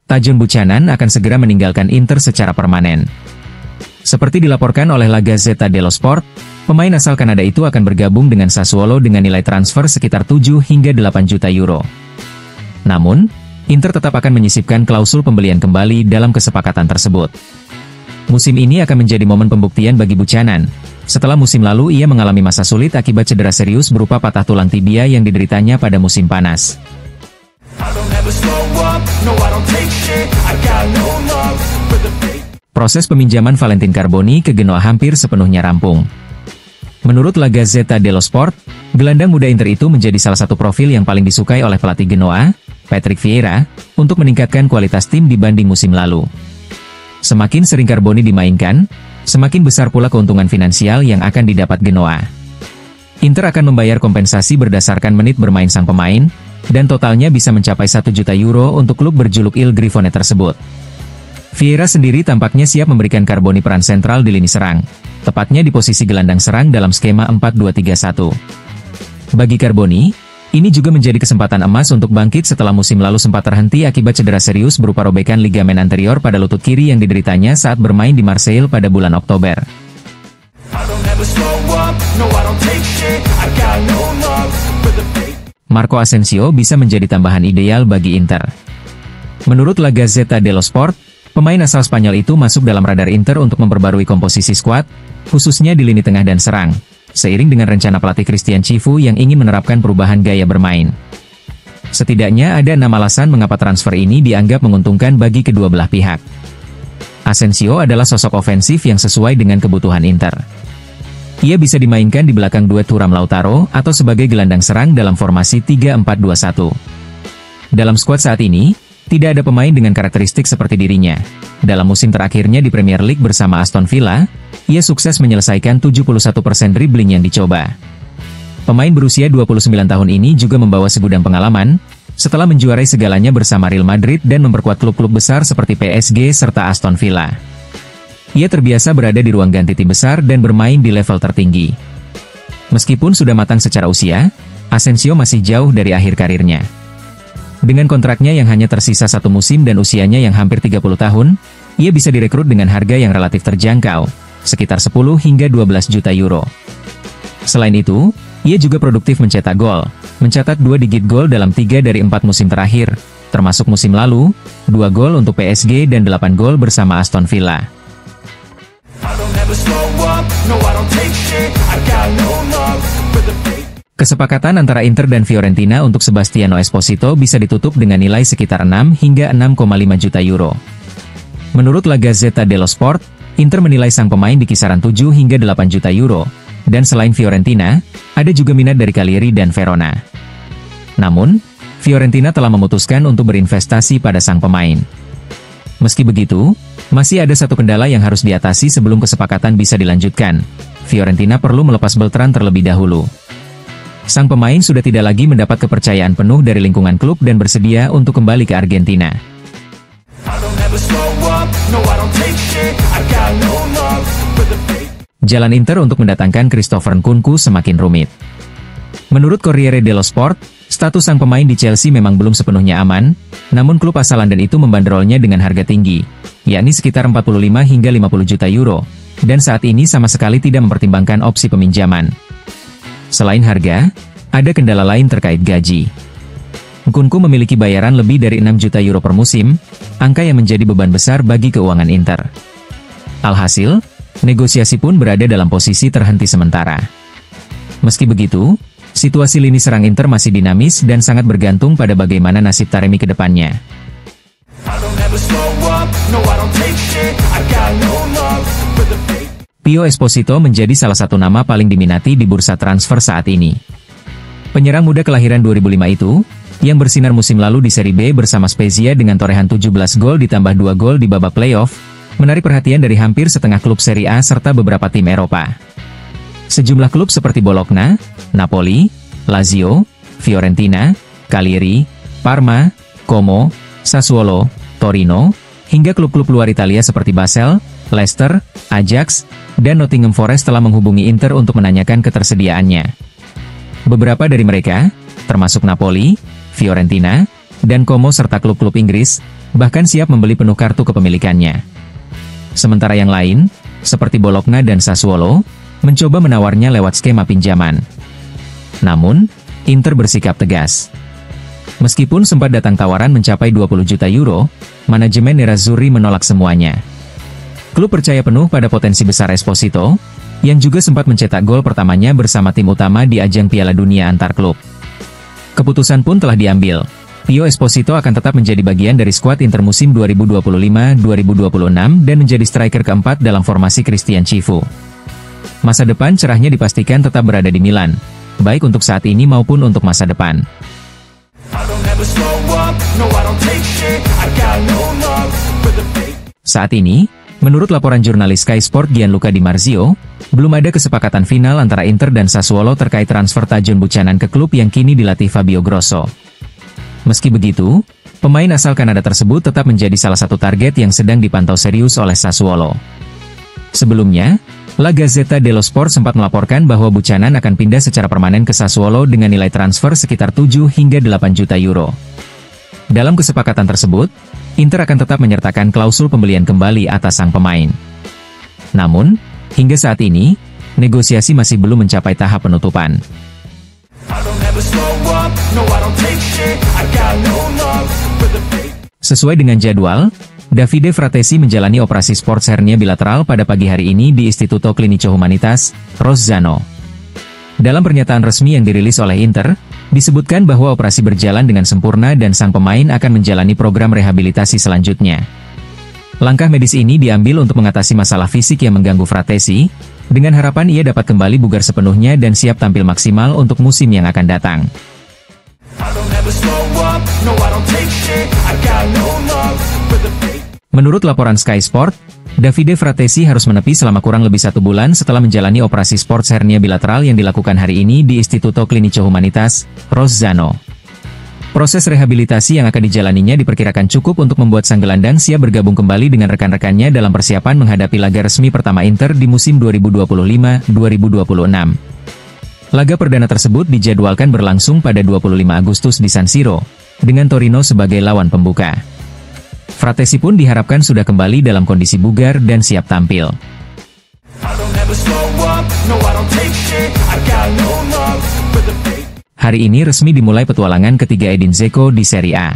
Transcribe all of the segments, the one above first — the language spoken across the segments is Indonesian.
Tajon Buchanan akan segera meninggalkan Inter secara permanen. Seperti dilaporkan oleh La Gazzetta dello Sport, pemain asal Kanada itu akan bergabung dengan Sassuolo dengan nilai transfer sekitar 7 hingga 8 juta euro. Namun, Inter tetap akan menyisipkan klausul pembelian kembali dalam kesepakatan tersebut. Musim ini akan menjadi momen pembuktian bagi Buchanan. Setelah musim lalu ia mengalami masa sulit akibat cedera serius berupa patah tulang tibia yang dideritanya pada musim panas. Proses peminjaman Valentin Carboni ke Genoa hampir sepenuhnya rampung. Menurut La Gazzetta dello Sport, gelandang muda Inter itu menjadi salah satu profil yang paling disukai oleh pelatih Genoa, Patrick Vieira, untuk meningkatkan kualitas tim dibanding musim lalu. Semakin sering Carboni dimainkan, semakin besar pula keuntungan finansial yang akan didapat Genoa. Inter akan membayar kompensasi berdasarkan menit bermain sang pemain, dan totalnya bisa mencapai 1 juta euro untuk klub berjuluk Il Grifone tersebut. Vieira sendiri tampaknya siap memberikan Carboni peran sentral di lini serang, tepatnya di posisi gelandang serang dalam skema 4-2-3-1. Bagi Carboni, ini juga menjadi kesempatan emas untuk bangkit setelah musim lalu sempat terhenti akibat cedera serius berupa robekan ligamen anterior pada lutut kiri yang dideritanya saat bermain di Marseille pada bulan Oktober. Marco Asensio bisa menjadi tambahan ideal bagi Inter. Menurut La Gazzetta dello Sport, pemain asal Spanyol itu masuk dalam radar Inter untuk memperbarui komposisi skuad, khususnya di lini tengah dan serang, seiring dengan rencana pelatih Christian Chivu yang ingin menerapkan perubahan gaya bermain. Setidaknya ada 6 alasan mengapa transfer ini dianggap menguntungkan bagi kedua belah pihak. Asensio adalah sosok ofensif yang sesuai dengan kebutuhan Inter. Ia bisa dimainkan di belakang duet Thuram Lautaro atau sebagai gelandang serang dalam formasi 3-4-2-1. Dalam skuad saat ini, tidak ada pemain dengan karakteristik seperti dirinya. Dalam musim terakhirnya di Premier League bersama Aston Villa, ia sukses menyelesaikan 71% dribbling yang dicoba. Pemain berusia 29 tahun ini juga membawa segudang pengalaman, setelah menjuarai segalanya bersama Real Madrid dan memperkuat klub-klub besar seperti PSG serta Aston Villa. Ia terbiasa berada di ruang ganti tim besar dan bermain di level tertinggi. Meskipun sudah matang secara usia, Asensio masih jauh dari akhir karirnya. Dengan kontraknya yang hanya tersisa 1 musim dan usianya yang hampir 30 tahun, ia bisa direkrut dengan harga yang relatif terjangkau, sekitar 10 hingga 12 juta euro. Selain itu, ia juga produktif mencetak gol, mencatat 2 digit gol dalam 3 dari 4 musim terakhir, termasuk musim lalu, 2 gol untuk PSG dan 8 gol bersama Aston Villa. Kesepakatan antara Inter dan Fiorentina untuk Sebastiano Esposito bisa ditutup dengan nilai sekitar 6 hingga 6,5 juta euro. Menurut La Gazzetta dello Sport, Inter menilai sang pemain di kisaran 7 hingga 8 juta euro, dan selain Fiorentina, ada juga minat dari Cagliari dan Verona. Namun, Fiorentina telah memutuskan untuk berinvestasi pada sang pemain. Meski begitu, masih ada satu kendala yang harus diatasi sebelum kesepakatan bisa dilanjutkan. Fiorentina perlu melepas Beltran terlebih dahulu. Sang pemain sudah tidak lagi mendapat kepercayaan penuh dari lingkungan klub dan bersedia untuk kembali ke Argentina. Jalan Inter untuk mendatangkan Christopher Nkunku semakin rumit. Menurut Corriere dello Sport, status sang pemain di Chelsea memang belum sepenuhnya aman, namun klub asal London itu membandrolnya dengan harga tinggi, yakni sekitar 45 hingga 50 juta euro, dan saat ini sama sekali tidak mempertimbangkan opsi peminjaman. Selain harga, ada kendala lain terkait gaji. Nkunku memiliki bayaran lebih dari 6 juta euro per musim, angka yang menjadi beban besar bagi keuangan Inter. Alhasil, negosiasi pun berada dalam posisi terhenti sementara. Meski begitu, situasi lini serang Inter masih dinamis dan sangat bergantung pada bagaimana nasib Taremi ke depannya. Pio Esposito menjadi salah satu nama paling diminati di bursa transfer saat ini. Penyerang muda kelahiran 2005 itu, yang bersinar musim lalu di Serie B bersama Spezia dengan torehan 17 gol ditambah 2 gol di babak playoff, menarik perhatian dari hampir setengah klub Serie A serta beberapa tim Eropa. Sejumlah klub seperti Bologna, Napoli, Lazio, Fiorentina, Cagliari, Parma, Como, Sassuolo, Torino, hingga klub-klub luar Italia seperti Basel, Leicester, Ajax, dan Nottingham Forest telah menghubungi Inter untuk menanyakan ketersediaannya. Beberapa dari mereka, termasuk Napoli, Fiorentina, dan Como serta klub-klub Inggris, bahkan siap membeli penuh kartu kepemilikannya. Sementara yang lain, seperti Bologna dan Sassuolo, mencoba menawarnya lewat skema pinjaman. Namun, Inter bersikap tegas. Meskipun sempat datang tawaran mencapai 20 juta euro, manajemen Nerazzurri menolak semuanya. Klub percaya penuh pada potensi besar Esposito, yang juga sempat mencetak gol pertamanya bersama tim utama di ajang Piala Dunia antar klub. Keputusan pun telah diambil. Pio Esposito akan tetap menjadi bagian dari skuad Inter musim 2025-2026 dan menjadi striker keempat dalam formasi Christian Cifu. Masa depan cerahnya dipastikan tetap berada di Milan, baik untuk saat ini maupun untuk masa depan. Saat ini, menurut laporan jurnalis Sky Sport Gianluca Di Marzio, belum ada kesepakatan final antara Inter dan Sassuolo terkait transfer Tajon Buchanan ke klub yang kini dilatih Fabio Grosso. Meski begitu, pemain asal Kanada tersebut tetap menjadi salah satu target yang sedang dipantau serius oleh Sassuolo. Sebelumnya, La Gazzetta dello Sport sempat melaporkan bahwa Buchanan akan pindah secara permanen ke Sassuolo dengan nilai transfer sekitar 7 hingga 8 juta euro. Dalam kesepakatan tersebut, Inter akan tetap menyertakan klausul pembelian kembali atas sang pemain. Namun, hingga saat ini, negosiasi masih belum mencapai tahap penutupan. Sesuai dengan jadwal, Davide Fratesi menjalani operasi sports hernia bilateral pada pagi hari ini di Istituto Clinico Humanitas, Rozzano. Dalam pernyataan resmi yang dirilis oleh Inter, disebutkan bahwa operasi berjalan dengan sempurna dan sang pemain akan menjalani program rehabilitasi selanjutnya. Langkah medis ini diambil untuk mengatasi masalah fisik yang mengganggu Fratesi, dengan harapan ia dapat kembali bugar sepenuhnya dan siap tampil maksimal untuk musim yang akan datang. Menurut laporan Sky Sport, Davide Fratesi harus menepi selama kurang lebih 1 bulan setelah menjalani operasi sports hernia bilateral yang dilakukan hari ini di Istituto Clinico Humanitas, Rozzano. Proses rehabilitasi yang akan dijalaninya diperkirakan cukup untuk membuat sang gelandang siap bergabung kembali dengan rekan-rekannya dalam persiapan menghadapi laga resmi pertama Inter di musim 2025-2026. Laga perdana tersebut dijadwalkan berlangsung pada 25 Agustus di San Siro, dengan Torino sebagai lawan pembuka. Fratesi pun diharapkan sudah kembali dalam kondisi bugar dan siap tampil. Hari ini resmi dimulai petualangan ketiga Edin Dzeko di Serie A.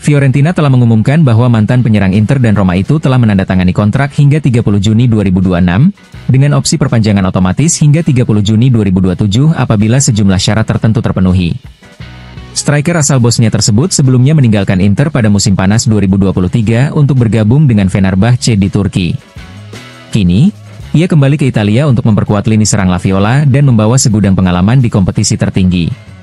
Fiorentina telah mengumumkan bahwa mantan penyerang Inter dan Roma itu telah menandatangani kontrak hingga 30 Juni 2026, dengan opsi perpanjangan otomatis hingga 30 Juni 2027 apabila sejumlah syarat tertentu terpenuhi. Striker asal Bosnia tersebut sebelumnya meninggalkan Inter pada musim panas 2023 untuk bergabung dengan Fenerbahce di Turki. Kini, ia kembali ke Italia untuk memperkuat lini serang La Viola dan membawa segudang pengalaman di kompetisi tertinggi.